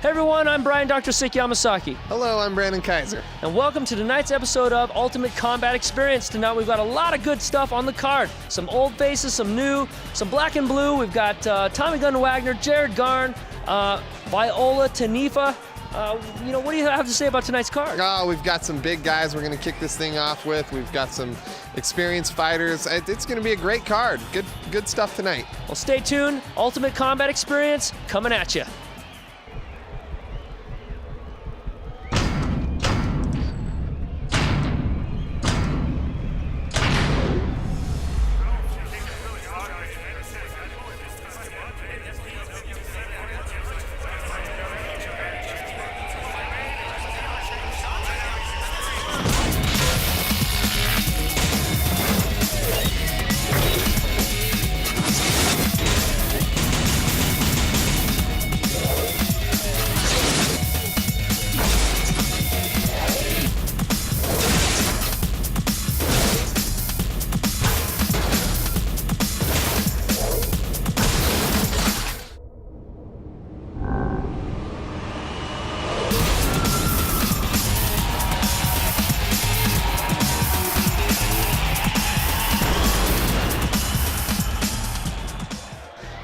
Hey everyone, I'm Brian Dr. Sick Yamasaki. Hello, I'm Brandon Kaiser. And welcome to tonight's episode of Ultimate Combat Experience. Tonight we've got a lot of good stuff on the card. Some old faces, some new, some black and blue. We've got Tommy Gun Wagner, Garn, Viola, Tenifa. What do you have to say about tonight's card? Oh, we've got some big guys we're going to kick this thing off with. We've got some experienced fighters. It's going to be a great card. Good stuff tonight. Well, stay tuned. Ultimate Combat Experience coming at you.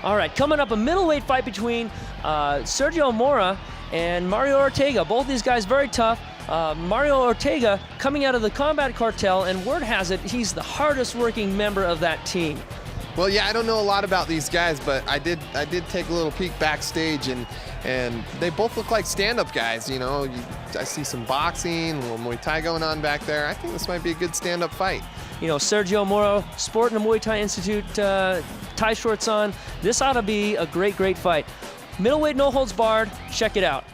All right, coming up, a middleweight fight between Sergio Mora and Mario Ortega. Both these guys very tough. Mario Ortega coming out of the Combat Cartel, and word has it he's the hardest working member of that team. Well, yeah, I don't know a lot about these guys, but I did take a little peek backstage, and they both look like stand-up guys. You know, I see some boxing, a little Muay Thai going on back there. I think this might be a good stand-up fight. You know, Sergio Mora sporting a Muay Thai Institute tie shorts on. This ought to be a great, great fight. Middleweight, no holds barred. Check it out.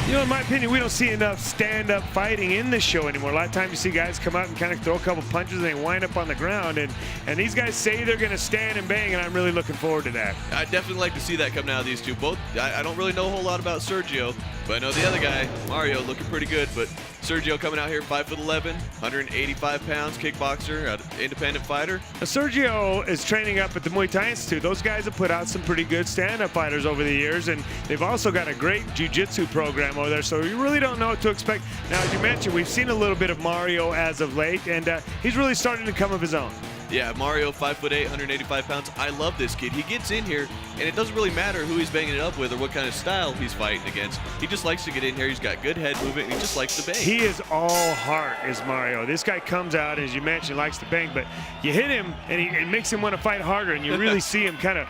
You know, in my opinion, we don't see enough stand-up fighting in this show anymore. A lot of times you see guys come out and kind of throw a couple punches and they wind up on the ground. And these guys say they're going to stand and bang, and I'm really looking forward to that. I'd definitely like to see that coming out of these two. Both, I don't really know a whole lot about Sergio, but I know the other guy, Mario, looking pretty good. But Sergio coming out here 5'11", 185 pounds, kickboxer, independent fighter. Now, Sergio is training up at the Muay Thai Institute. Those guys have put out some pretty good stand-up fighters over the years, and they've also got a great jiu-jitsu program over there, so you really don't know what to expect. Now, as you mentioned, we've seen a little bit of Mario as of late, and he's really starting to come of his own. Yeah, Mario, 5'8", 185 pounds. I love this kid. He gets in here, and it doesn't really matter who he's banging it up with or what kind of style he's fighting against. He just likes to get in here. He's got good head movement, and he just likes to bang. He is all heart, is Mario. This guy comes out, as you mentioned, likes to bang, but you hit him, and it makes him want to fight harder, and you really see him kind of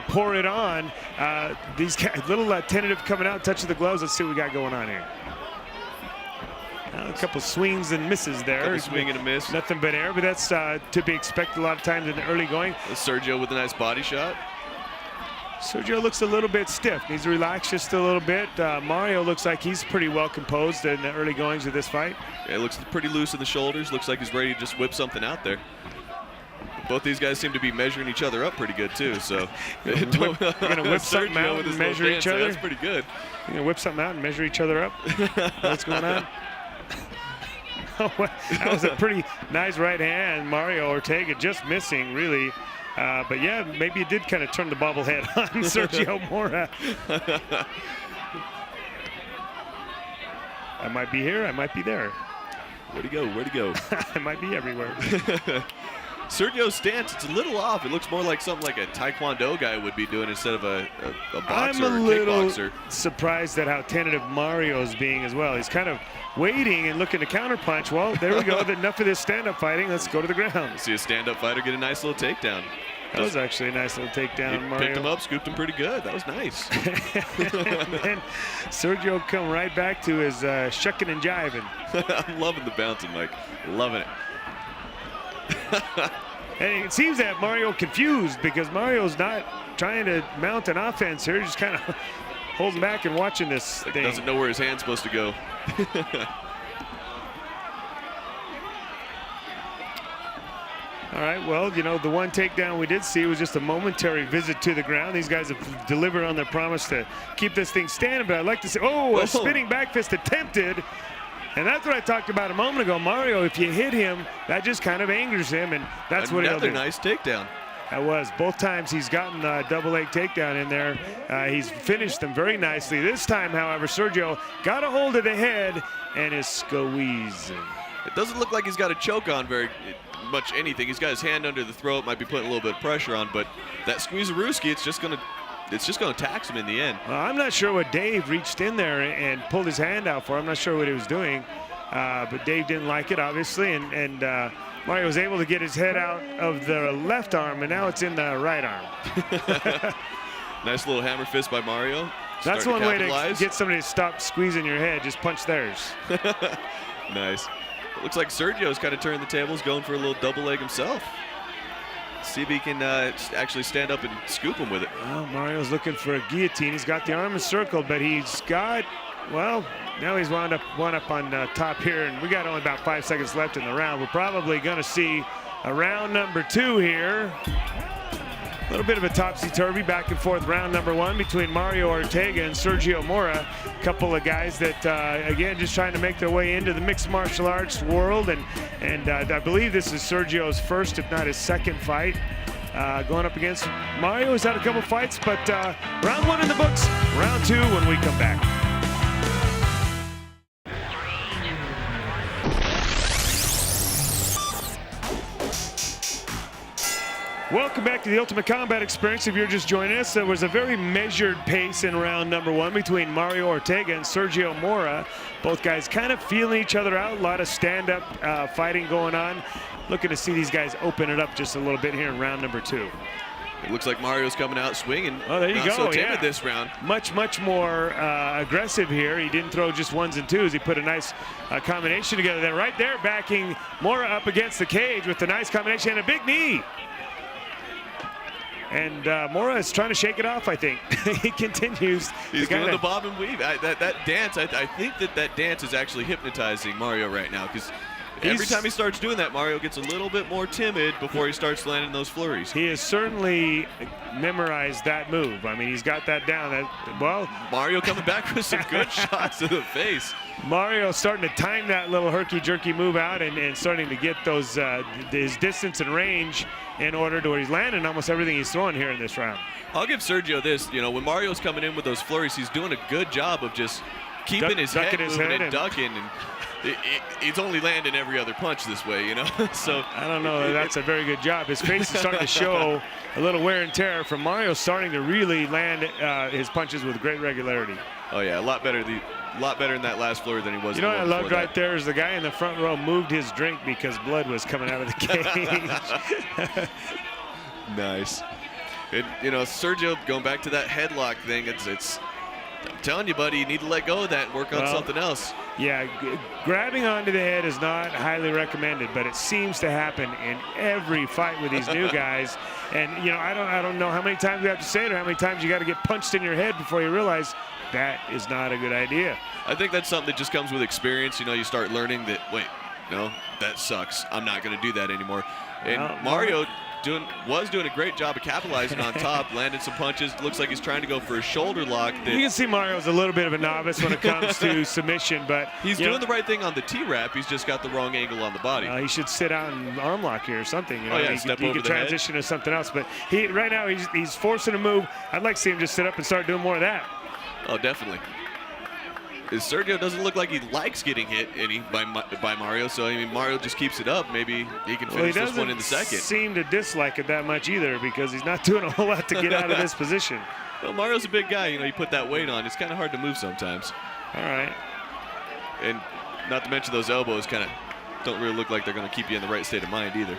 pour it on. These guys, little tentative coming out, touching the gloves. Let's see what we got going on here. A couple swings and misses there. A swing and a miss. Nothing but air, but that's to be expected a lot of times in the early going. Sergio with a nice body shot. Sergio looks a little bit stiff. Needs to relax just a little bit. Mario looks like he's pretty well composed in the early goings of this fight. Yeah, it looks pretty loose in the shoulders. Looks like he's ready to just whip something out there. Both these guys seem to be measuring each other up pretty good too. So you're gonna whip something out and measure each other. That's pretty good. You're gonna whip something out and measure each other up. What's going on? That was a pretty nice right hand. Mario Ortega just missing, really. But yeah, maybe it did kind of turn the bobblehead on Sergio Mora. I might be here, I might be there. Where'd he go? Where'd he go? I might be everywhere. Sergio's stance, it's a little off. It looks more like something like a Taekwondo guy would be doing instead of a boxer or kickboxer. Surprised at how tentative Mario's being as well. He's kind of waiting and looking to counterpunch. Well, there we go. Enough of this stand-up fighting. Let's go to the ground. See a stand-up fighter get a nice little takedown. That was actually a nice little takedown, Mario. Picked him up, scooped him pretty good. That was nice. And then Sergio come right back to his shucking and jiving. I'm loving the bouncing, Mike. Loving it. And it seems that Mario confused because Mario's not trying to mount an offense here. He's just kind of holding back and watching this thing. Doesn't know where his hand's supposed to go. All right, well, you know, the one takedown we did see was just a momentary visit to the ground. These guys have delivered on their promise to keep this thing standing, but I'd like to say, a spinning back fist attempted. And that's what I talked about a moment ago. Mario, if you hit him, that just kind of angers him, and that's what he'll do. Another nice takedown. That was. Both times he's gotten a double leg takedown in there. He's finished them very nicely. This time, however, Sergio got a hold of the head and is squeezing. It doesn't look like he's got a choke on very much anything. He's got his hand under the throat, might be putting a little bit of pressure on, but that squeeze-a-rooski, it's just gonna tax him in the end. Well, I'm not sure what Dave reached in there and pulled his hand out for. I'm not sure what he was doing, but Dave didn't like it, obviously, and Mario was able to get his head out of the left arm, and now it's in the right arm. Nice little hammer fist by Mario. That's one way to get somebody to stop squeezing your head. Just punch theirs. Nice. It looks like Sergio's kind of turning the tables, going for a little double leg himself. See if he can actually stand up and scoop him with it. Well, Mario's looking for a guillotine. He's got the arm encircled, but he's got, well, now he's wound up on top here, and we got only about 5 seconds left in the round. We're probably going to see a round number 2 here. A little bit of a topsy-turvy back and forth round number 1 between Mario Ortega and Sergio Mora. A couple of guys that, again, just trying to make their way into the mixed martial arts world. And I believe this is Sergio's first, if not his second fight. Going up against Mario. He's had a couple fights, but round 1 in the books. Round 2 when we come back. Welcome back to the Ultimate Combat Experience. If you're just joining us, there was a very measured pace in round number 1 between Mario Ortega and Sergio Mora. Both guys kind of feeling each other out. A lot of stand-up fighting going on. Looking to see these guys open it up just a little bit here in round number 2. It looks like Mario's coming out swinging. Oh, there you go. Not so timid this round. Much more aggressive here. He didn't throw just 1s and 2s. He put a nice combination together. Then right there, backing Mora up against the cage with a nice combination and a big knee. And Mora is trying to shake it off, I think. He continues. He's doing the bob and weave. That dance, I think that dance is actually hypnotizing Mario right now, because every time he starts doing that, Mario gets a little bit more timid before he starts landing those flurries. He has certainly memorized that move. I mean, he's got that down. Well, Mario coming back with some good shots to the face. Mario starting to time that little herky-jerky move out and starting to get those his distance and range in order to where he's landing almost everything he's throwing here in this round. I'll give Sergio this. You know, when Mario's coming in with those flurries, he's doing a good job of just keeping his head moving and ducking. And he's only landing every other punch this way, you know. So I don't know. That's a very good job. His face is starting to show a little wear and tear from Mario, starting to really land his punches with great regularity. Oh yeah, a lot better in that last flurry than he was. You know what I loved right there is the guy in the front row moved his drink because blood was coming out of the cage. Nice. You know, Sergio, going back to that headlock thing, it's I'm telling you, buddy, you need to let go of that and work on something else. Yeah, grabbing onto the head is not highly recommended, but it seems to happen in every fight with these new guys. And you know, I don't know how many times we have to say it or how many times you got to get punched in your head before you realize that is not a good idea. I think that's something that just comes with experience. You know, you start learning that, wait, no, that sucks. I'm not going to do that anymore. And Mario was doing a great job of capitalizing on top, landing some punches. Looks like he's trying to go for a shoulder lock. You can see Mario's a little bit of a novice when it comes to submission, but he's doing the right thing on the T-wrap. He's just got the wrong angle on the body. He should sit out and arm lock here or something. You know? Oh yeah, he could transition to something else. But right now he's forcing a move. I'd like to see him just sit up and start doing more of that. Oh, definitely. Sergio doesn't look like he likes getting hit by Mario, so I mean, Mario just keeps it up. Maybe he can finish this one in the second. He doesn't seem to dislike it that much either, because he's not doing a whole lot to get out of this position. Well, Mario's a big guy. You know, you put that weight on, it's kind of hard to move sometimes. All right. And not to mention those elbows kind of don't really look like they're going to keep you in the right state of mind either.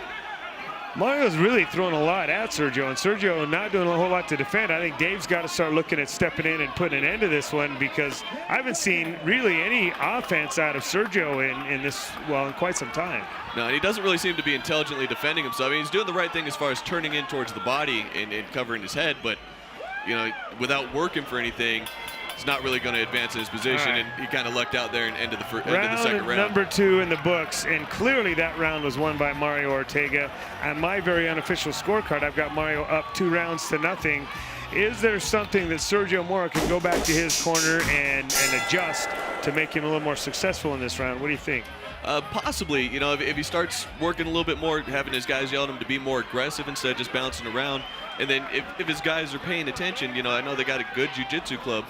Mario's really throwing a lot at Sergio, and Sergio not doing a whole lot to defend. I think Dave's got to start looking at stepping in and putting an end to this one, because I haven't seen really any offense out of Sergio in this, well, in quite some time. No, and he doesn't really seem to be intelligently defending himself. I mean, he's doing the right thing as far as turning in towards the body and covering his head, but, you know, without working for anything, he's not really going to advance in his position, and he kind of lucked out there and end of the second round. Number 2 in the books, and clearly that round was won by Mario Ortega. On my very unofficial scorecard, I've got Mario up 2-0. Is there something that Sergio Mora can go back to his corner and adjust to make him a little more successful in this round? What do you think? Possibly, you know, if he starts working a little bit more, having his guys yell at him to be more aggressive instead of just bouncing around, and then if his guys are paying attention, you know, I know they got a good jiu-jitsu club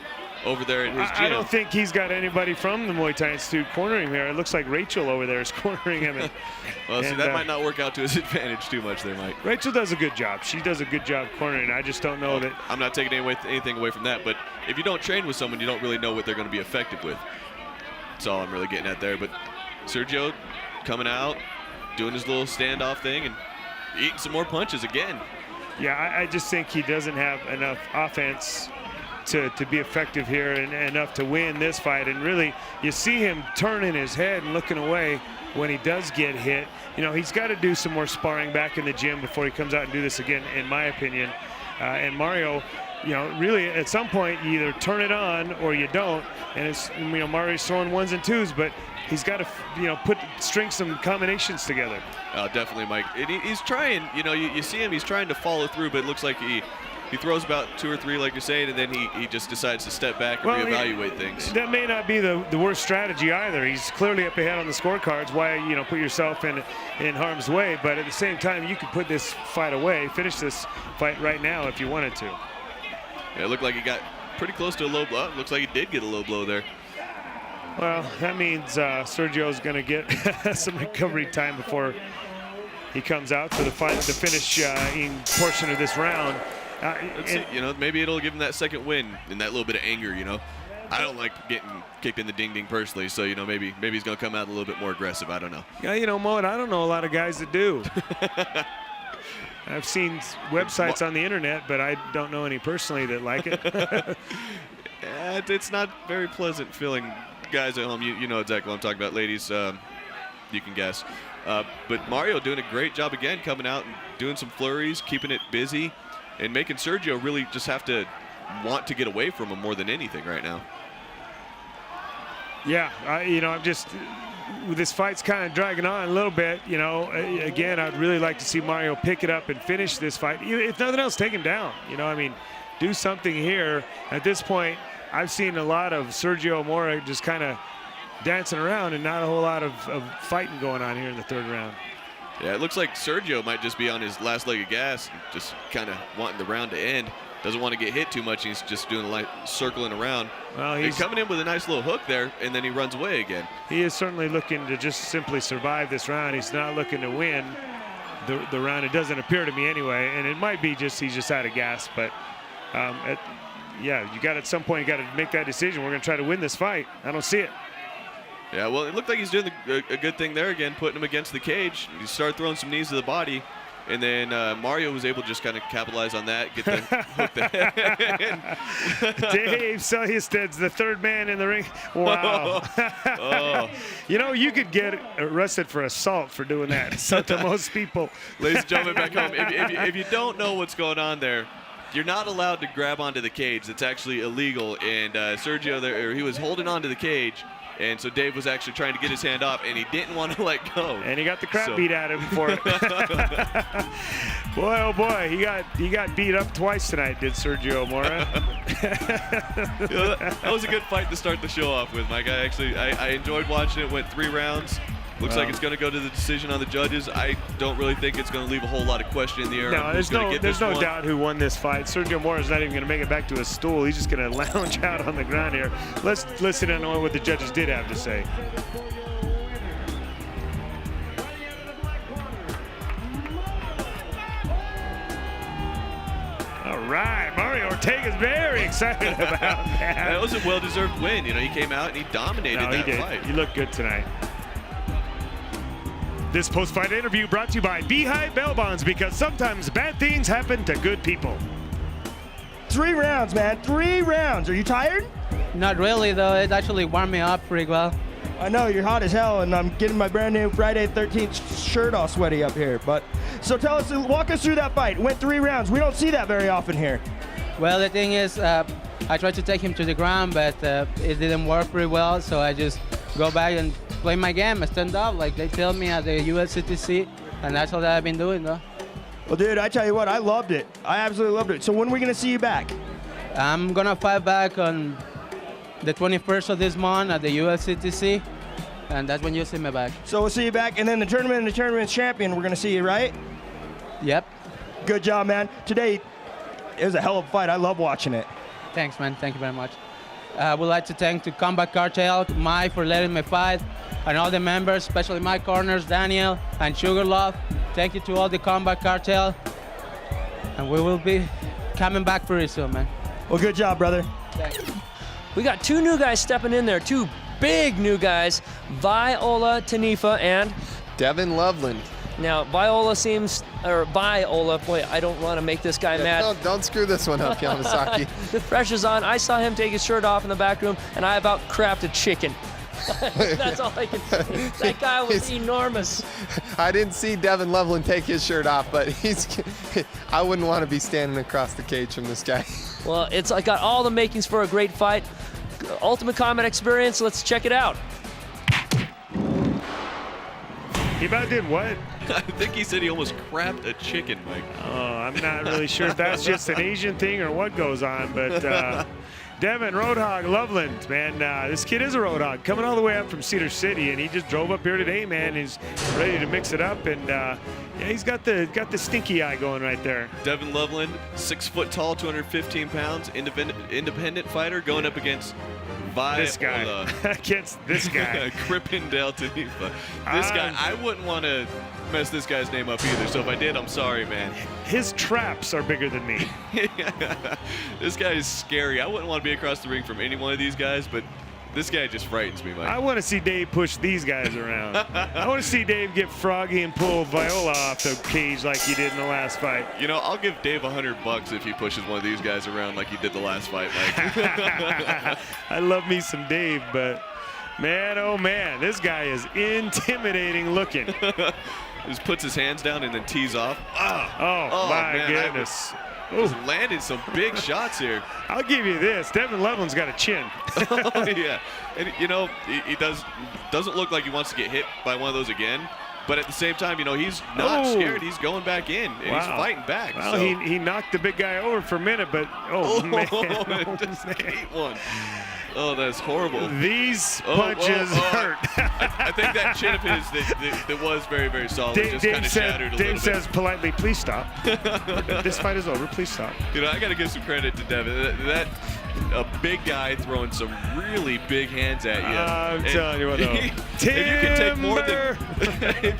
over there at his gym. I don't think he's got anybody from the Muay Thai Institute cornering him here. It looks like Rachel over there is cornering him. Well, see, that might not work out to his advantage too much there, Mike. Rachel does a good job. She does a good job cornering. I just don't know that. I'm not taking anything away from that, but if you don't train with someone, you don't really know what they're going to be effective with. That's all I'm really getting at there. But Sergio coming out, doing his little standoff thing, and eating some more punches again. Yeah, I just think he doesn't have enough offense to be effective here and enough to win this fight. And really, you see him turning his head and looking away when he does get hit. You know, he's got to do some more sparring back in the gym before he comes out and do this again, in my opinion. And Mario, you know, really at some point you either turn it on or you don't. And it's, you know, Mario's throwing ones and twos, but he's got to, you know, string some combinations together. Definitely, Mike. And he's trying, you know, you see him, he's trying to follow through, but it looks like he throws about 2 or 3, like you're saying, and then he just decides to step back and reevaluate things. That may not be the worst strategy either. He's clearly up ahead on the scorecards. Why, you know, put yourself in harm's way? But at the same time, you could put this fight away, finish this fight right now if you wanted to. Yeah, it looked like he got pretty close to a low blow. Looks like he did get a low blow there. Well, that means Sergio's going to get some recovery time before he comes out for the finishing portion of this round. You know, maybe it'll give him that second win and that little bit of anger, you know. I don't like getting kicked in the ding-ding personally, so, you know, maybe he's going to come out a little bit more aggressive. I don't know. Yeah, you know, Mo, I don't know a lot of guys that do. I've seen websites on the internet, but I don't know any personally that like it. It's not very pleasant feeling. Guys at home, you know exactly what I'm talking about. Ladies, you can guess. But Mario doing a great job again, coming out and doing some flurries, keeping it busy, and making Sergio really just have to want to get away from him more than anything right now. Yeah, you know, I'm just, this fight's kind of dragging on a little bit. You know, again, I'd really like to see Mario pick it up and finish this fight. If nothing else, take him down. You know, I mean, do something here. At this point, I've seen a lot of Sergio Mora just kind of dancing around and not a whole lot of fighting going on here in the third round. Yeah, it looks like Sergio might just be on his last leg of gas, just kind of wanting the round to end. Doesn't want to get hit too much. He's just doing a light circling around. Well, he's coming in with a nice little hook there, and then he runs away again. He is certainly looking to just simply survive this round. He's not looking to win the round. It doesn't appear to me anyway, and it might be just he's just out of gas. But yeah, you got at some point you got to make that decision. We're going to try to win this fight. I don't see it. Yeah, well, it looked like he's doing a good thing there again, putting him against the cage. He started throwing some knees to the body, and then Mario was able to just kind of capitalize on that, get the hook there. Dave Selhusted's the third man in the ring. Wow. Oh. You know, you could get arrested for assault for doing that. So to most people. Ladies and gentlemen back home, if you don't know what's going on there, you're not allowed to grab onto the cage. It's actually illegal. And Sergio there, he was holding onto the cage. And so Dave was actually trying to get his hand off, and he didn't want to let go. And he got the crap beat out of him for it. Boy, oh boy, he got beat up twice tonight, did Sergio Mora. You know, that was a good fight to start the show off with, Mike. I enjoyed watching it. Went 3 rounds. Looks like it's going to go to the decision on the judges. I don't really think it's going to leave a whole lot of question in the air. No, there's no doubt who won this fight. Sergio Mora's not even going to make it back to his stool. He's just going to lounge out on the ground here. Let's listen in on what the judges did have to say. All right, Mario Ortega's very excited about that. That was a well-deserved win. You know, he came out and he dominated that fight. He looked good tonight. This post-fight interview brought to you by Beehive Bail Bonds, because sometimes bad things happen to good people. 3 rounds, man. 3 rounds. Are you tired? Not really, though. It actually warmed me up pretty well. I know, you're hot as hell, and I'm getting my brand new Friday 13th shirt all sweaty up here. But so tell us, walk us through that fight. It went 3 rounds. We don't see that very often here. Well, the thing is, I tried to take him to the ground, but it didn't work pretty well, so I just go back and play my game, stand up like they tell me at the USCTC, and that's all that I've been doing, though. Well, dude, I tell you what, I loved it. I absolutely loved it. So when are we going to see you back? I'm going to fight back on the 21st of this month at the USCTC, and that's when you see me back. So we'll see you back, and then the tournament champion, we're gonna see you, right? Yep. Good job, man. Today, it was a hell of a fight. I love watching it. Thanks, man. Thank you very much. I would like to thank the Combat Cartel, Mike, for letting me fight, and all the members, especially my corners, Daniel and Sugar Love. Thank you to all the Combat Cartel, and we will be coming back pretty soon, man. Well, good job, brother. Thanks. We got 2 new guys stepping in there, 2 big new guys, Viola, Tenifa, and Devon Loveland. now Viola, boy, I don't want to make this guy mad. Don't screw this one up, Yamasaki. The pressure's on. I saw him take his shirt off in the back room, and I about crapped a chicken. That's all I can say. That guy was enormous. I didn't see Devon Loveland take his shirt off, but I wouldn't want to be standing across the cage from this guy. Well, it's got all the makings for a great fight. Ultimate Combat Experience. Let's check it out. He about did what? I think he said he almost crapped a chicken, Mike. Oh, I'm not really sure if that's just an Asian thing or what goes on, but Devon Roadhog Loveland, man, this kid is a Roadhog, coming all the way up from Cedar City, and he just drove up here today, man. He's ready to mix it up, and yeah, he's got the stinky eye going right there. Devon Loveland, 6 foot tall, 215 pounds, independent fighter, going up against Viola. This guy. Against this guy. Crippendale Tenifa. This guy, I wouldn't want to mess this guy's name up either, so if I did, I'm sorry, man. His traps are bigger than me. This guy is scary. I wouldn't want to be across the ring from any one of these guys, but this guy just frightens me, Mike. I want to see Dave push these guys around. I want to see Dave get froggy and pull Viola off the cage like he did in the last fight. You know, I'll give Dave $100 if he pushes one of these guys around like he did the last fight, Mike. I love me some Dave, but man, oh man, this guy is intimidating looking. Just puts his hands down and then tees off. Oh my man, goodness. He's landed some big shots here. I'll give you this. Devon Loveland's got a chin. Oh, yeah. And, you know, he doesn't look like he wants to get hit by one of those again. But at the same time, you know, he's not scared. He's going back in, and he's fighting back. Well, so. he knocked the big guy over for a minute, but, man. Just ate one. Oh, that's horrible. These punches hurt. I think that chin of his that was very, very solid just kind of shattered a little bit. Dave says politely, please stop. This fight is over. Please stop. You know, I got to give some credit to Devin. That a big guy throwing some really big hands at you. I'm telling you what, though. If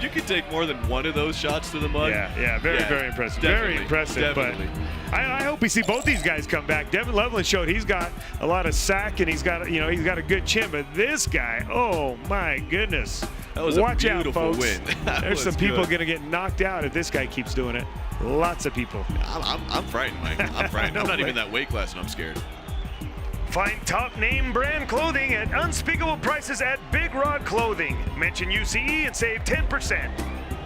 you can take more than one of those shots to the mud. Yeah, very impressive. Very impressive. Definitely. But I hope we see both these guys come back. Devon Loveland showed he's got a lot of sack and he's got a good chin. But this guy, oh my goodness! That was Watch a beautiful out, folks. win. There's some people gonna get knocked out if this guy keeps doing it. Lots of people. I'm frightened, Mike. I'm frightened. I'm not even that weight class, and I'm scared. Find top name brand clothing at unspeakable prices at Big Rod Clothing. Mention UCE and save 10%.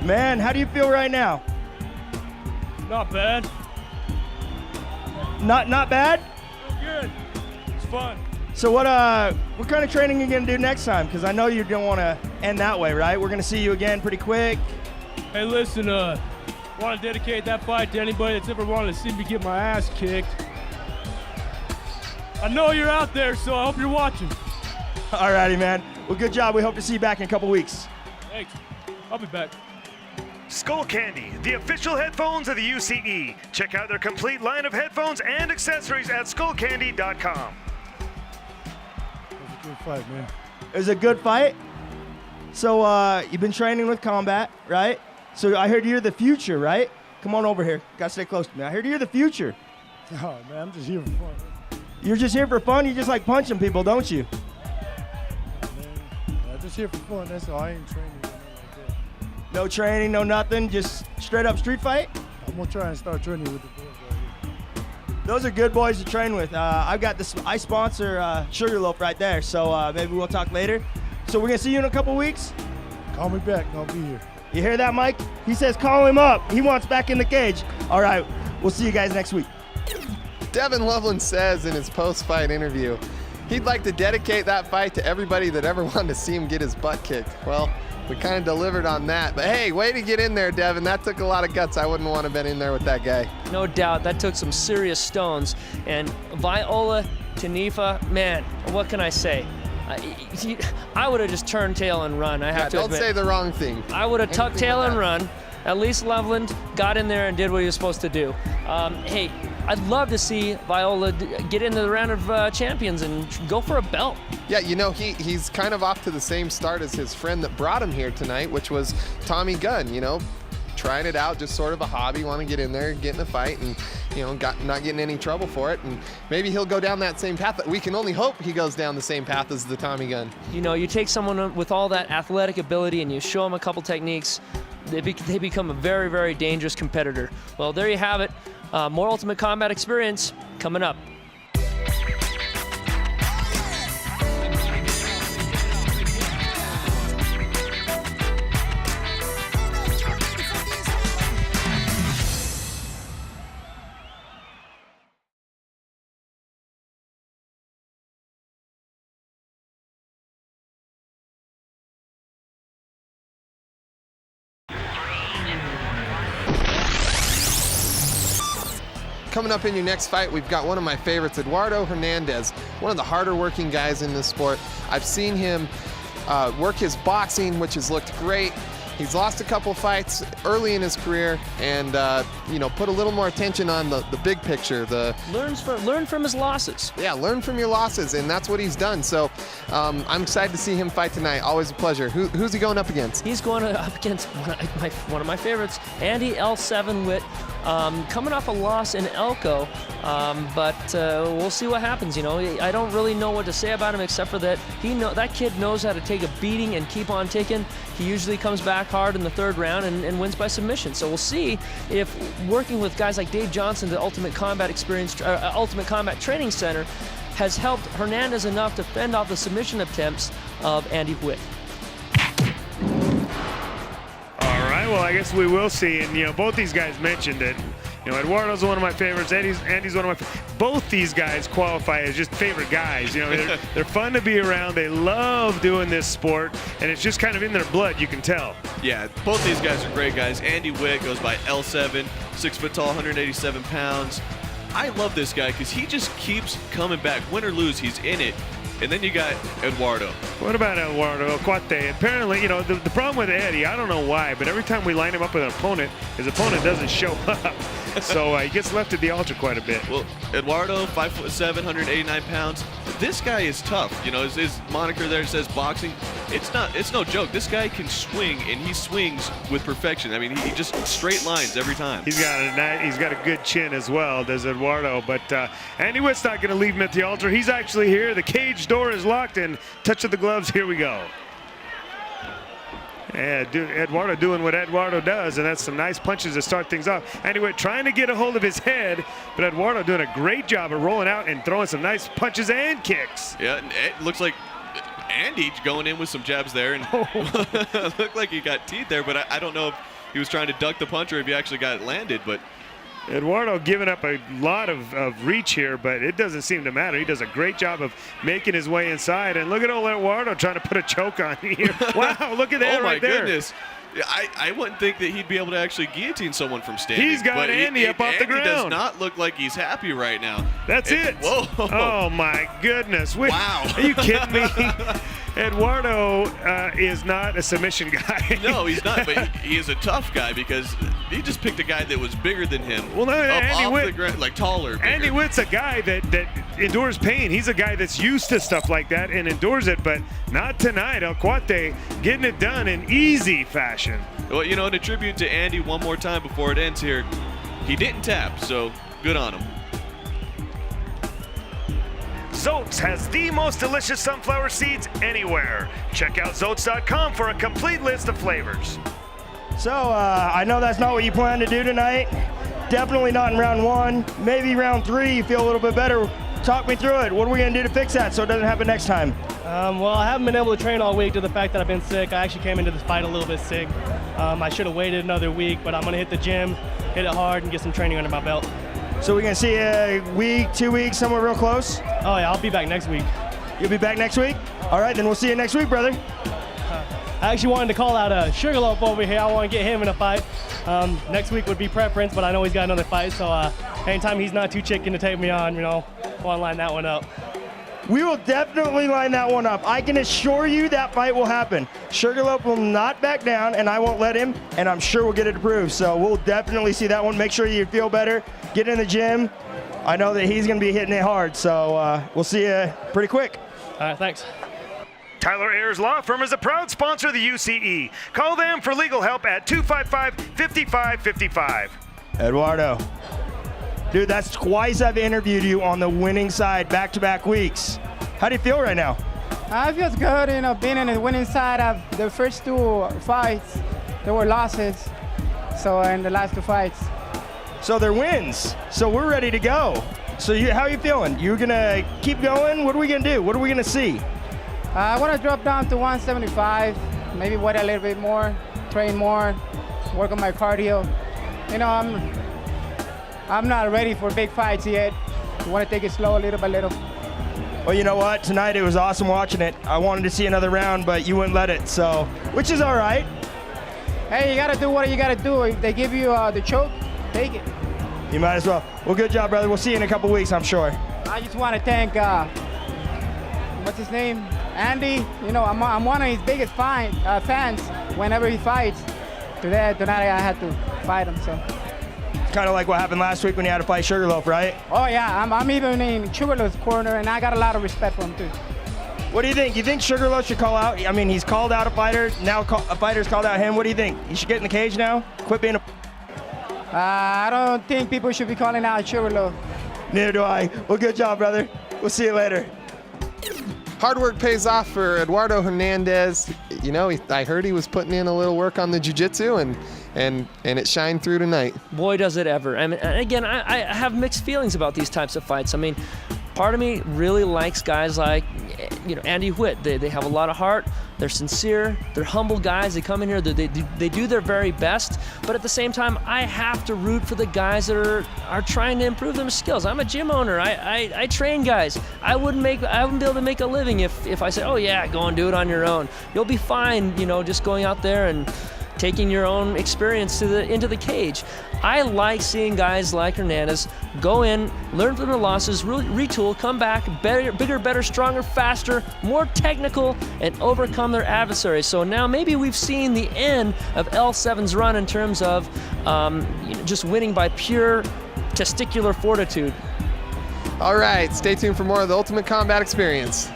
Man, how do you feel right now? Not bad. Not bad? Good. It's fun. So what kind of training are you gonna do next time? Because I know you don't want to end that way, right? We're gonna see you again pretty quick. Hey, listen, want to dedicate that fight to anybody that's ever wanted to see me get my ass kicked. I know you're out there, so I hope you're watching. Alrighty, man. Well, good job. We hope to see you back in a couple weeks. Thanks. I'll be back. Skull Candy, the official headphones of the UCE. Check out their complete line of headphones and accessories at skullcandy.com. It was a good fight, man. It was a good fight. So you've been training with combat, right? So I heard you're the future, right? Come on over here. Gotta stay close to me. I heard you're the future. Oh, man, I'm just here for fun. You're just here for fun? You just like punching people, don't you? Man, I'm just here for fun. That's all. I ain't training or nothing like that. No training, no nothing, just straight up street fight? I'm going to try and start training with the boys right here. Those are good boys to train with. I've got this. I sponsor Sugarloaf right there, so maybe we'll talk later. So we're going to see you in a couple weeks? Call me back and I'll be here. You hear that, Mike? He says call him up. He wants back in the cage. All right, we'll see you guys next week. Devon Loveland says in his post-fight interview, he'd like to dedicate that fight to everybody that ever wanted to see him get his butt kicked. Well, we kind of delivered on that. But hey, way to get in there, Devin. That took a lot of guts. I wouldn't want to have been in there with that guy. No doubt, that took some serious stones. And Viola, Tenifa, man, what can I say? I would have just turned tail and run. I have to don't admit. say the wrong thing. I would have tucked Anything tail like and that. run. At least Loveland got in there and did what he was supposed to do. Hey, I'd love to see Viola get into the round of champions and go for a belt. Yeah, you know, he's kind of off to the same start as his friend that brought him here tonight, which was Tommy Gunn, you know. Trying it out, just sort of a hobby, want to get in there, get in a fight, and, you know, not getting any trouble for it. And maybe he'll go down that same path. We can only hope he goes down the same path as the Tommy Gunn. You know, you take someone with all that athletic ability and you show them a couple techniques, they become a very, very dangerous competitor. Well, there you have it. More Ultimate Combat experience coming up. Coming up in your next fight, we've got one of my favorites, Eduardo Hernandez, one of the harder working guys in this sport. I've seen him work his boxing, which has looked great. He's lost a couple fights early in his career, and you know, put a little more attention on the big picture. Learn from his losses. Yeah, learn from your losses, and that's what he's done. So I'm excited to see him fight tonight. Always a pleasure. Who's he going up against? He's going up against one of my favorites, Andy L7 Witt, coming off a loss in Elko, but we'll see what happens. You know, I don't really know what to say about him except for that that kid knows how to take a beating and keep on ticking. He usually comes back hard in the third round and wins by submission. So we'll see if working with guys like Dave Johnson, the Ultimate Combat Training Center, has helped Hernandez enough to fend off the submission attempts of Andy Witt. All right, well, I guess we will see. And, you know, both these guys mentioned it. You know, Eduardo's one of my favorites. Andy's one of my both these guys qualify as just favorite guys. You know, they're fun to be around. They love doing this sport, and it's just kind of in their blood, you can tell. Yeah, both these guys are great guys. Andy Witt goes by L7, 6 foot tall, 187 pounds. I love this guy because he just keeps coming back. Win or lose, he's in it. And then you got Eduardo. What about Eduardo Cuate? Apparently, you know, the problem with Eddie, I don't know why, but every time we line him up with an opponent, his opponent doesn't show up. So he gets left at the altar quite a bit. Well, Eduardo, 5'7", 189 pounds. This guy is tough. You know, his moniker there says boxing. It's no joke. This guy can swing, and he swings with perfection. I mean, he just straight lines every time. He's got a good chin as well, does Eduardo. But Andy Witt's not going to leave him at the altar. He's actually here. The cage door is locked, and touch of the gloves. Here we go. Yeah, Eduardo doing what Eduardo does, and that's some nice punches to start things off. Anyway, trying to get a hold of his head, but Eduardo doing a great job of rolling out and throwing some nice punches and kicks. Yeah, and it looks like Andy going in with some jabs there, and looked like he got teeth there, but I don't know if he was trying to duck the punch or if he actually got it landed, but Eduardo giving up a lot of reach here, but it doesn't seem to matter. He does a great job of making his way inside. And look at old Eduardo trying to put a choke on here. Wow, look at that right there. Oh, my goodness. I wouldn't think that he'd be able to actually guillotine someone from standing. He's got Andy up off the ground. Andy does not look like he's happy right now. That's it. Whoa. Oh, my goodness. Wow. Are you kidding me? Eduardo is not a submission guy. No, he's not, but he is a tough guy because he just picked a guy that was bigger than him. Well, no, Andy Witt, the ground, like taller. Bigger. Andy Witt's a guy that endures pain. He's a guy that's used to stuff like that and endures it, but not tonight. El Cuate getting it done in easy fashion. Well, you know, in a tribute to Andy one more time before it ends here, he didn't tap, so good on him. Zoats has the most delicious sunflower seeds anywhere. Check out Zoats.com for a complete list of flavors. So, I know that's not what you plan to do tonight. Definitely not in round one. Maybe round three, you feel a little bit better. Talk me through it. What are we going to do to fix that so it doesn't happen next time? Well, I haven't been able to train all week due to the fact that I've been sick. I actually came into this fight a little bit sick. I should have waited another week, but I'm going to hit the gym, hit it hard, and get some training under my belt. So we're going to see a week, 2 weeks, somewhere real close? Oh, yeah, I'll be back next week. You'll be back next week? All right, then we'll see you next week, brother. I actually wanted to call out Sugarhouse over here. I want to get him in a fight. Next week would be preference, but I know he's got another fight, so anytime he's not too chicken to take me on, you know, want to line that one up. We will definitely line that one up. I can assure you that fight will happen. Sugarloaf will not back down, and I won't let him, and I'm sure we'll get it approved. So we'll definitely see that one. Make sure you feel better. Get in the gym. I know that he's going to be hitting it hard, so we'll see you pretty quick. All right, thanks. Tyler Ayers Law Firm is a proud sponsor of the UCE. Call them for legal help at 255-5555. Eduardo. Dude, that's twice I've interviewed you on the winning side back-to-back weeks. How do you feel right now? I feel good, being on the winning side of the first 2 fights. There were losses, so in the last 2 fights. So they're wins. So we're ready to go. So how are you feeling? You gonna keep going? What are we gonna do? What are we gonna see? I want to drop down to 175, maybe weight a little bit more, train more, work on my cardio. I'm not ready for big fights yet. I want to take it slow little by little. Well, you know what? Tonight it was awesome watching it. I wanted to see another round, but you wouldn't let it, so, which is all right. Hey, you got to do what you got to do. If they give you the choke, take it. You might as well. Well, good job, brother. We'll see you in a couple weeks, I'm sure. I just want to thank, what's his name? Andy. I'm one of his biggest fans whenever he fights. Tonight I had to fight him, so. Kind of like what happened last week when you had to fight Sugarloaf, right? Oh yeah, I'm even in Sugarloaf's corner, and I got a lot of respect for him too. What do you think? You think Sugarloaf should call out? I mean, he's called out a fighter. Now a fighter's called out him. What do you think? He should get in the cage now? Quit being a... I don't think people should be calling out Sugarloaf. Neither do I. Well, good job, brother. We'll see you later. Hard work pays off for Eduardo Hernandez. I heard he was putting in a little work on the jiu-jitsu, and it shined through tonight. Boy, does it ever. I mean, and again, I have mixed feelings about these types of fights. I mean, part of me really likes guys like, Andy Witt. They have a lot of heart. They're sincere. They're humble guys. They come in here. They do their very best. But at the same time, I have to root for the guys that are trying to improve their skills. I'm a gym owner. I train guys. I wouldn't be able to make a living if I said, oh yeah, go and do it on your own. You'll be fine, just going out there and taking your own experience into the cage. I like seeing guys like Hernandez go in, learn from their losses, retool, come back, bigger, better, stronger, faster, more technical, and overcome their adversaries. So now maybe we've seen the end of L7's run in terms of just winning by pure testicular fortitude. All right, stay tuned for more of the Ultimate Combat Experience.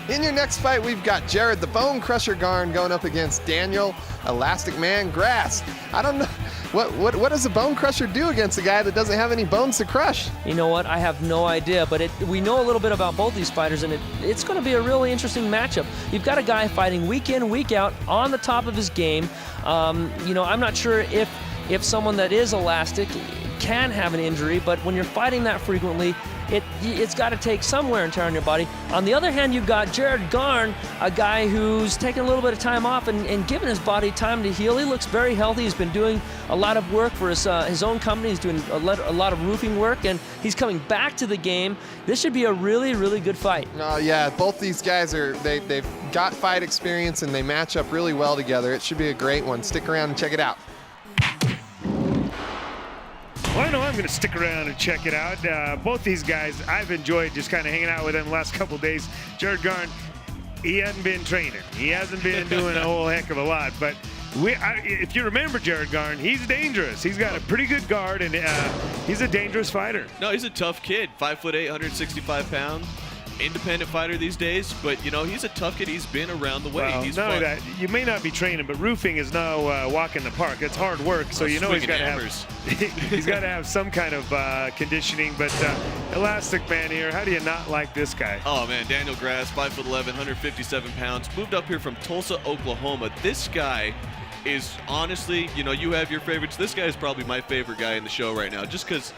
In your next fight, we've got Jared the Bone Crusher Garn going up against Daniel Elastic Man Grass. I don't know, what does a Bone Crusher do against a guy that doesn't have any bones to crush? You know what? I have no idea, but we know a little bit about both these fighters, and it's going to be a really interesting matchup. You've got a guy fighting week in, week out, on the top of his game. I'm not sure if someone that is elastic can have an injury, but when you're fighting that frequently, it's got to take some wear and tear on your body. On the other hand, you've got Jared Garn, a guy who's taken a little bit of time off and given his body time to heal. He looks very healthy. He's been doing a lot of work for his own company. He's doing a lot of roofing work, and he's coming back to the game. This should be a really, really good fight. Oh yeah, both these guys they've got fight experience, and they match up really well together. It should be a great one. Stick around and check it out. Well, I know I'm going to stick around and check it out. Both these guys, I've enjoyed just kind of hanging out with them the last couple days. Jared Garn, he hasn't been training. He hasn't been doing a whole heck of a lot. But if you remember Jared Garn, he's dangerous. He's got a pretty good guard, and he's a dangerous fighter. No, he's a tough kid. 5'8", 165 pounds. Independent fighter these days, but he's a tough kid. He's been around the way. Well, he's not fun. only that, you may not be training, but roofing is no walk in the park. It's hard work, so he's got to have some kind of conditioning. But Elastic Man here, how do you not like this guy? Oh man, Daniel Grass, 5'11", 157 pounds, moved up here from Tulsa, Oklahoma. This guy is honestly, you have your favorites. This guy is probably my favorite guy in the show right now, just because.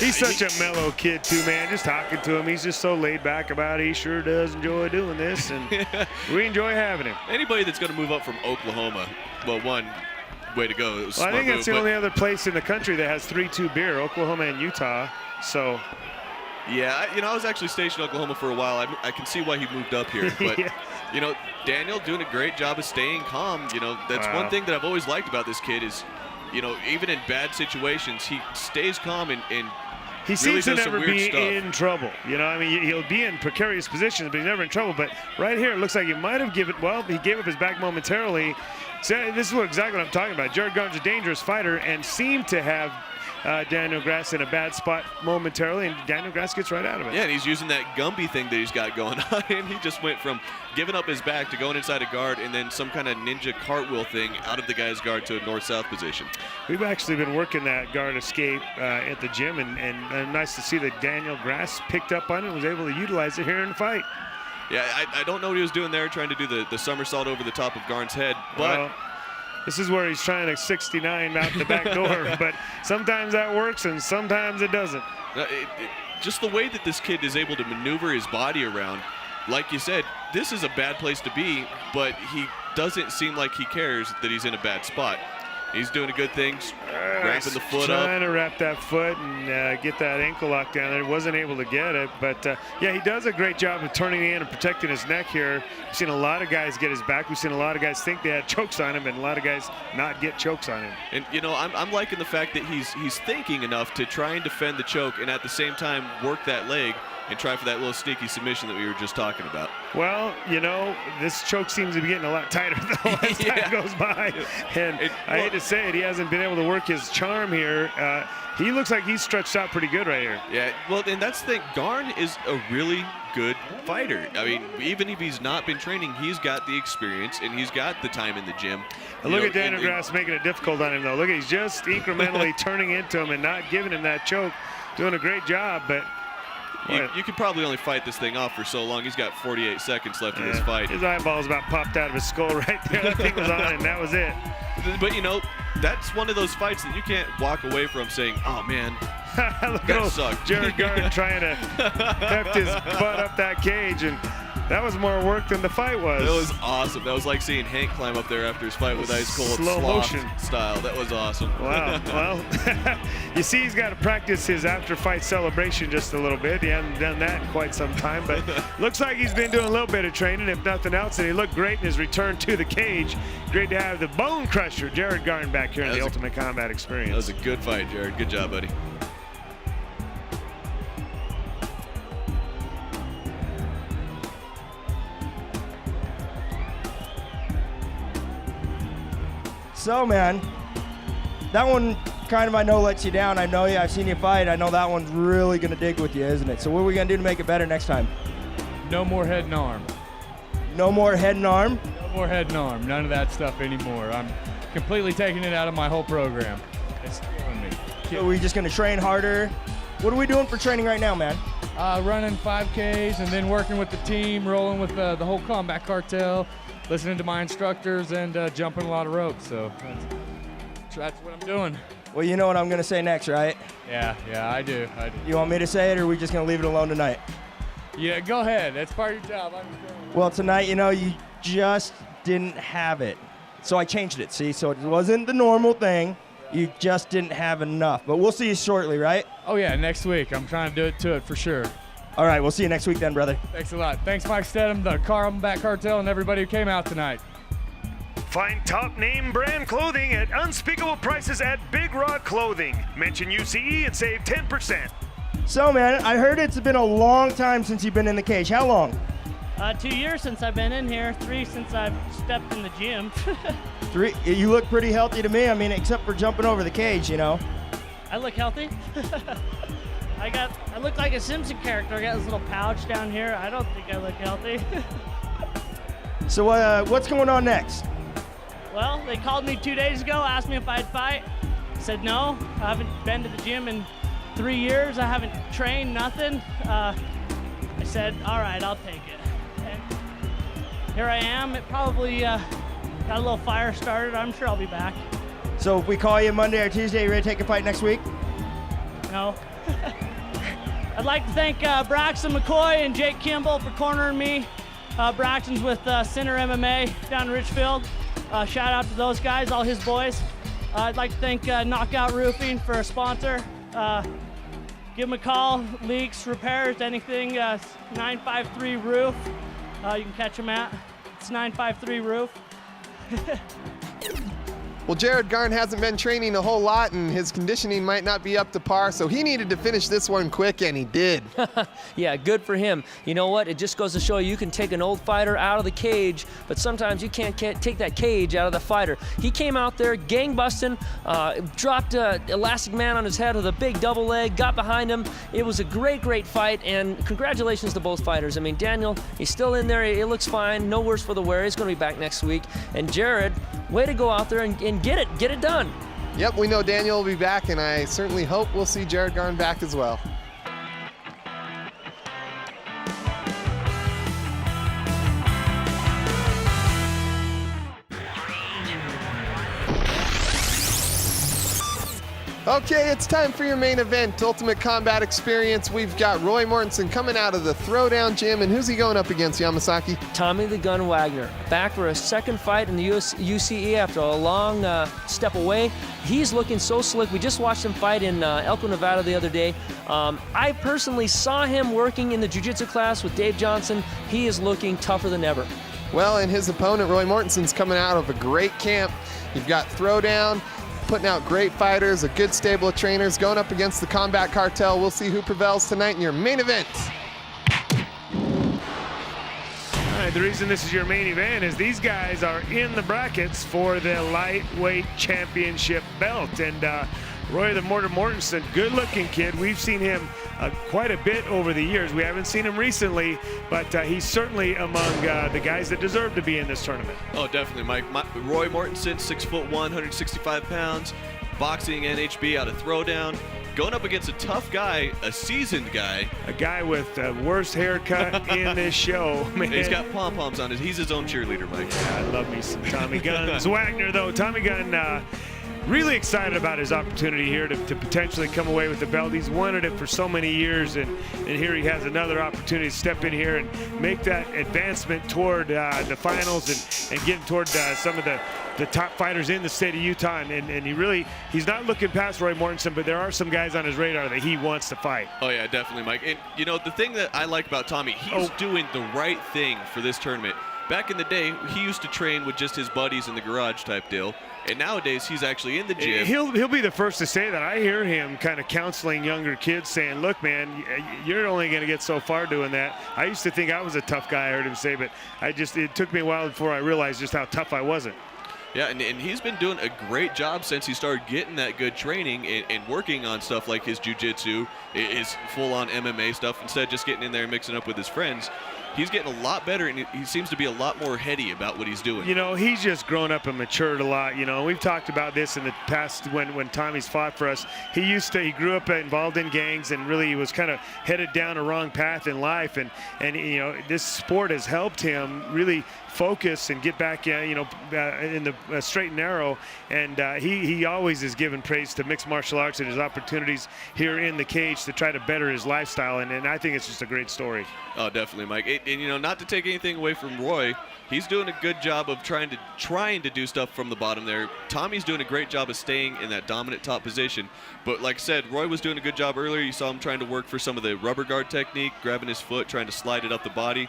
He's such a mellow kid too, man. Just talking to him, he's just so laid back about it. He sure does enjoy doing this, and we enjoy having him. Anybody that's going to move up from Oklahoma, well, one, way to go. It was a Well, I smart think that's move, the only other place in the country that has 3-2 beer, Oklahoma and Utah. So, yeah, I was actually stationed in Oklahoma for a while. I can see why he moved up here. But, yeah. Daniel doing a great job of staying calm. That's one thing that I've always liked about this kid is, even in bad situations, he stays calm and he really seems to does some never weird be stuff. in trouble. He'll be in precarious positions, but he's never in trouble. But right here, it looks like he might have he gave up his back momentarily. So this is exactly what I'm talking about. Jared Garn's a dangerous fighter and seemed to have Daniel Grass in a bad spot momentarily, and Daniel Grass gets right out of it. Yeah, and he's using that Gumby thing that he's got going on, and he just went from giving up his back to going inside a guard and then some kind of ninja cartwheel thing out of the guy's guard to a north-south position. We've actually been working that guard escape at the gym, and nice to see that Daniel Grass picked up on it and was able to utilize it here in the fight. Yeah, I don't know what he was doing there, trying to do the somersault over the top of Garn's head, but... Well, this is where he's trying to 69 out the back door, but sometimes that works and sometimes it doesn't. Just the way that this kid is able to maneuver his body around, like you said, this is a bad place to be, but he doesn't seem like he cares that he's in a bad spot. He's doing a good thing, wrapping the foot up. Trying to wrap that foot and get that ankle lock down there. Wasn't able to get it, but yeah, he does a great job of turning in and protecting his neck here. We've seen a lot of guys get his back. We've seen a lot of guys think they had chokes on him, and a lot of guys not get chokes on him. And I'm liking the fact that he's thinking enough to try and defend the choke, and at the same time work that leg and try for that little sneaky submission that we were just talking about. Well, this choke seems to be getting a lot tighter the last time goes by. And I hate to say it, he hasn't been able to work his charm here. He looks like he's stretched out pretty good right here. Yeah, well, and that's the thing. Garn is a really good fighter. I mean, even if he's not been training, he's got the experience and he's got the time in the gym. Look at Daniel Grass making it difficult on him, though. Look, he's just incrementally turning into him and not giving him that choke. Doing a great job, but... You could probably only fight this thing off for so long. He's got 48 seconds left in this fight. His eyeballs about popped out of his skull right there. That thing was on, and that was it. But, that's one of those fights that you can't walk away from saying, oh, man, Look that at sucked. Jared Garn trying to heft his butt up that cage, and that was more work than the fight was. That was awesome. That was like seeing Hank climb up there after his fight with Ice Cold slow Sloth motion style. That was awesome. Wow. Well, you see he's got to practice his after-fight celebration just a little bit. He hasn't done that in quite some time, but looks like he's been doing a little bit of training, if nothing else, and he looked great in his return to the cage. Great to have the bone crusher, Jared Garn, back here in the Ultimate Combat Experience. That was a good fight, Jared. Good job, buddy. So, man, that one kind of I know lets you down. I know you. I've seen you fight. I know that one's really going to dig with you, isn't it? So what are we going to do to make it better next time? No more head and arm. No more head and arm? No more head and arm. None of that stuff anymore. I'm completely taking it out of my whole program. It's killing me. So are we just going to train harder? What are we doing for training right now, man? Running 5Ks and then working with the team, rolling with the whole combat cartel, listening to my instructors, and jumping a lot of ropes. So that's what I'm doing. Well, you know what I'm going to say next, right? Yeah, I do. You want me to say it, or are we just going to leave it alone tonight? Yeah, go ahead. That's part of your job. I'm just going. Well, tonight, you just didn't have it. So I changed it, see? So it wasn't the normal thing. You just didn't have enough. But we'll see you shortly, right? Oh, yeah, next week. I'm trying to do it to it for sure. All right, we'll see you next week then, brother. Thanks a lot. Thanks, Mike Stedham, the Combat Cartel, and everybody who came out tonight. Find top name brand clothing at unspeakable prices at Big Rock Clothing. Mention UCE and save 10%. So, man, I heard it's been a long time since you've been in the cage. How long? 2 years since I've been in here, 3 since I've stepped in the gym. 3? You look pretty healthy to me. I mean, except for jumping over the cage, I look healthy. I look like a Simpson character. I got this little pouch down here. I don't think I look healthy. So what's going on next? Well, they called me 2 days ago, asked me if I'd fight. I said no. I haven't been to the gym in 3 years. I haven't trained, nothing. I said, all right, I'll take it. And here I am. It probably got a little fire started. I'm sure I'll be back. So if we call you Monday or Tuesday, you ready to take a fight next week? No. I'd like to thank Braxton McCoy and Jake Kimball for cornering me. Braxton's with Center MMA down in Richfield. Shout out to those guys, all his boys. I'd like to thank Knockout Roofing for a sponsor. Give them a call, leaks, repairs, anything, 953 Roof. You can catch them at. It's 953 Roof. Well, Jared Garn hasn't been training a whole lot, and his conditioning might not be up to par, so he needed to finish this one quick, and he did. Yeah, good for him. You know what? It just goes to show you can take an old fighter out of the cage, but sometimes you can't take that cage out of the fighter. He came out there gang-busting, dropped Elastic Man on his head with a big double leg, got behind him. It was a great, great fight, and congratulations to both fighters. I mean, Daniel, he's still in there. It looks fine. No worse for the wear. He's going to be back next week. And Jared, way to go out there and get it done. Yep, we know Daniel will be back, and I certainly hope we'll see Jared Garn back as well. Okay, it's time for your main event, Ultimate Combat Experience. We've got Roy Mortenson coming out of the Throwdown Gym, and who's he going up against, Yamasaki? Tommy the Gun Wagner, back for a second fight in the UCE after a long step away. He's looking so slick. We just watched him fight in Elko, Nevada the other day. I personally saw him working in the jiu-jitsu class with Dave Johnson. He is looking tougher than ever. Well, and his opponent, Roy Mortenson's coming out of a great camp. You've got Throwdown, putting out great fighters, a good stable of trainers, going up against the Combat Cartel. We'll see who prevails tonight in your main event. All right, the reason this is your main event is these guys are in the brackets for the lightweight championship belt. And Roy the Mortar Mortenson, good-looking kid. We've seen him quite a bit over the years. We haven't seen him recently, but he's certainly among the guys that deserve to be in this tournament. Oh, definitely, Mike. Roy Mortenson, 6'1", 165 pounds, boxing NHB out of Throwdown. Going up against a tough guy, a seasoned guy. A guy with the worst haircut in this show. Man. He's got pom-poms on his. He's his own cheerleader, Mike. Yeah, I love me some Tommy Guns. Wagner, though, Tommy Gunn, really excited about his opportunity here to potentially come away with the belt. He's wanted it for so many years, and here he has another opportunity to step in here and make that advancement toward the finals and get toward some of the top fighters in the state of Utah. And he's not looking past Roy Mortenson, but there are some guys on his radar that he wants to fight. Oh, yeah, definitely, Mike. And, you know, the thing that I like about Tommy, he's doing the right thing for this tournament. Back in the day, he used to train with just his buddies in the garage type deal. And nowadays, he's actually in the gym. He'll be the first to say that. I hear him kind of counseling younger kids saying, look, man, you're only going to get so far doing that. I used to think I was a tough guy, I heard him say, but it took me a while before I realized just how tough I wasn't. Yeah, and he's been doing a great job since he started getting that good training and working on stuff like his jiu-jitsu, his full-on MMA stuff, instead of just getting in there and mixing up with his friends. He's getting a lot better, and he seems to be a lot more heady about what he's doing. You know, he's just grown up and matured a lot. You know, we've talked about this in the past when Tommy's fought for us. He grew up involved in gangs, and really he was kind of headed down a wrong path in life. And you know, this sport has helped him really focus and get back, in the straight and narrow. And he always is giving praise to mixed martial arts and his opportunities here in the cage to try to better his lifestyle. And I think it's just a great story. Oh, definitely, Mike. And you know, not to take anything away from Roy, he's doing a good job of trying to do stuff from the bottom there. Tommy's doing a great job of staying in that dominant top position. But like I said, Roy was doing a good job earlier. You saw him trying to work for some of the rubber guard technique, grabbing his foot, trying to slide it up the body.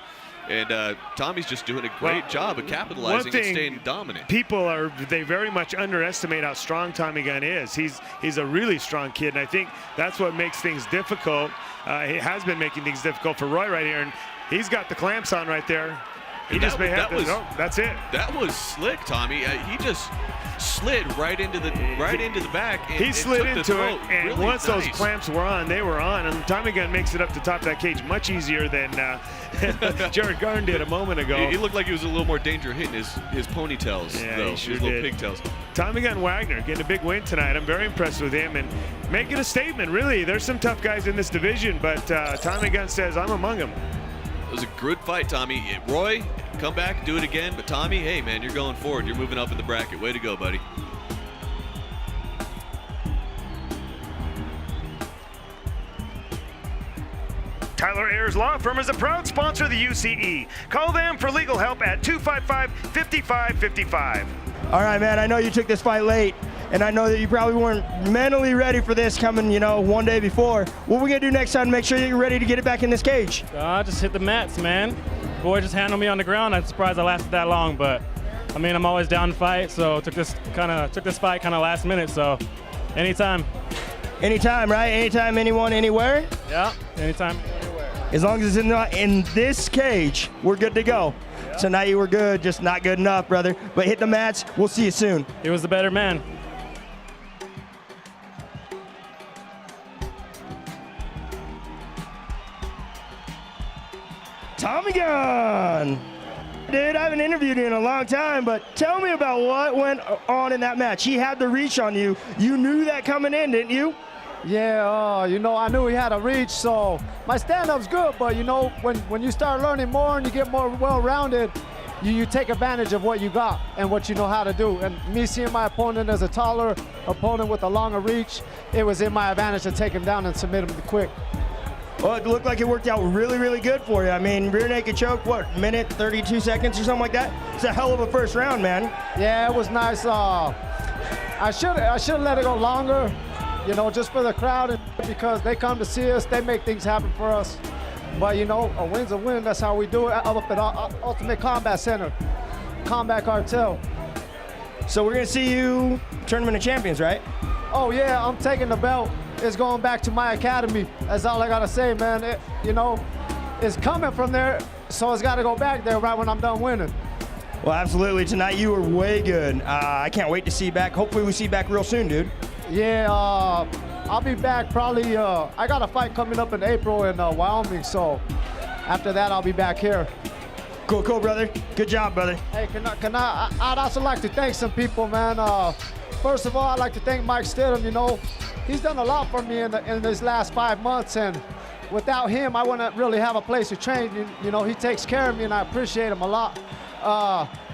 And Tommy's just doing a great job of capitalizing and staying dominant. People they very much underestimate how strong Tommy Gunn is. He's a really strong kid, and I think that's what makes things difficult. It has been making things difficult for Roy right here, and he's got the clamps on right there. That's it. That was slick, Tommy. He just slid right into the back. He slid into it, and really once those clamps were on, they were on. And Tommy Gunn makes it up to top of that cage much easier than Jared Garn did a moment ago. He looked like he was a little more dangerous hitting his ponytails, though. He sure his little pigtails. Tommy Gunn Wagner getting a big win tonight. I'm very impressed with him and making a statement. Really, there's some tough guys in this division, but Tommy Gunn says I'm among them. It was a good fight, Tommy. Roy, come back, do it again. But Tommy, hey, man, you're going forward. You're moving up in the bracket. Way to go, buddy. Tyler Ayers Law Firm is a proud sponsor of the UCE. Call them for legal help at 255-5555. All right, man, I know you took this fight late. and I know that you probably weren't mentally ready for this coming, you know, one day before. What are we gonna do next time to make sure that you're ready to get it back in this cage? Just hit the mats, man. Boy just handled me on the ground. I'm surprised I lasted that long, but I mean, I'm always down to fight, so took this fight kind of last minute, so anytime. Anytime, right? Anytime, anyone, anywhere? Yeah, anytime, anywhere. As long as it's in this cage, we're good to go. Yeah. Tonight you were good, just not good enough, brother. But hit the mats, we'll see you soon. He was the better man. Tommy Gunn. Dude, I haven't interviewed you in a long time, but tell me about what went on in that match. He had the reach on you. You knew that coming in, didn't you? Yeah, you know, I knew he had a reach, so my stand-up's good, but you know, when you start learning more and you get more well-rounded, you take advantage of what you got and what you know how to do. And me seeing my opponent as a taller opponent with a longer reach, it was in my advantage to take him down and submit him quick. Well, it looked like it worked out really, really good for you. I mean, rear naked choke, what, minute, 32 seconds or something like that? It's a hell of a first round, man. Yeah, it was nice. I should let it go longer, you know, just for the crowd, because they come to see us, they make things happen for us. But, you know, a win's a win. That's how we do it up at Ultimate Combat Center, Combat Cartel. So we're going to see you Tournament of Champions, right? Oh, yeah, I'm taking the belt. It's going back to my academy. That's all I got to say, man. You know, it's coming from there, so it's got to go back there right when I'm done winning. Well, absolutely. Tonight you were way good. I can't wait to see you back. Hopefully we see you back real soon, dude. Yeah, I'll be back probably. I got a fight coming up in April in Wyoming, so after that I'll be back here. Cool, brother. Good job, brother. Hey, I'd also like to thank some people, man. First of all, I'd like to thank Mike Stidham. You know, he's done a lot for me in these last 5 months, and without him, I wouldn't really have a place to train. You know, he takes care of me, and I appreciate him a lot.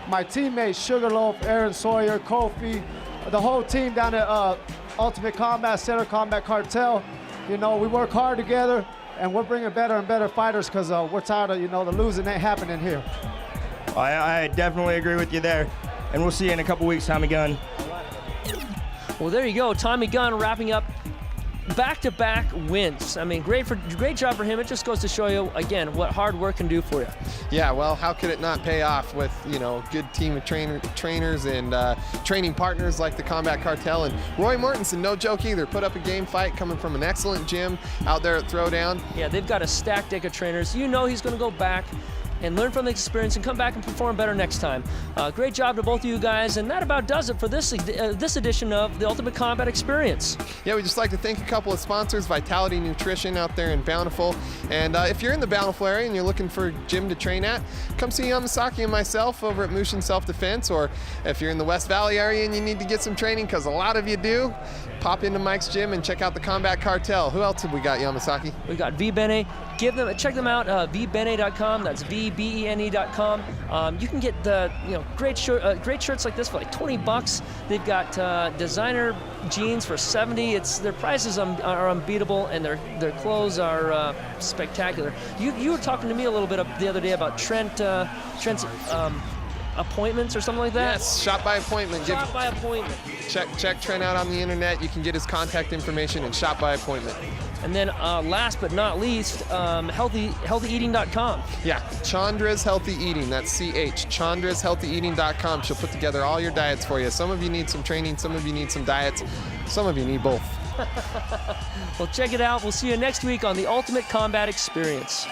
My teammates, Sugarloaf, Aaron Sawyer, Kofi, the whole team down at Ultimate Combat Center, Combat Cartel. You know, we work hard together, and we're bringing better and better fighters because we're tired of, you know, the losing ain't happening here. I definitely agree with you there. And we'll see you in a couple weeks, Tommy Gunn. Well, there you go. Tommy Gunn wrapping up back-to-back wins. I mean, great job for him. It just goes to show you, again, what hard work can do for you. Yeah, well, how could it not pay off with, you know, a good team of trainers and training partners like the Combat Cartel. And Roy Mortenson, no joke either, put up a game fight coming from an excellent gym out there at Throwdown. Yeah, they've got a stacked deck of trainers. You know he's going to go back and learn from the experience and come back and perform better next time. Great job to both of you guys, and that about does it for this edition of the Ultimate Combat Experience. Yeah, we'd just like to thank a couple of sponsors, Vitality Nutrition out there in Bountiful. And if you're in the Bountiful area and you're looking for a gym to train at, come see Yamasaki and myself over at Mushin Self-Defense. Or if you're in the West Valley area and you need to get some training, because a lot of you do, pop into Mike's gym and check out the Combat Cartel. Who else have we got, Yamasaki? We got V-Bene. Check them out, vbene.com. That's vbene.com. You can get the great shirts like this for like $20. They've got designer jeans for $70. Their prices are unbeatable, and their clothes are spectacular. You were talking to me a little bit the other day about Trent's appointments or something like that? Yes, shop by appointment. Shop by appointment. Check Trent out on the internet. You can get his contact information and shop by appointment. And then last but not least, healthyeating.com. Yeah, Chandra's Healthy Eating. That's CH. Chandra'sHealthyEating.com. She'll put together all your diets for you. Some of you need some training. Some of you need some diets. Some of you need both. Well, check it out. We'll see you next week on the Ultimate Combat Experience.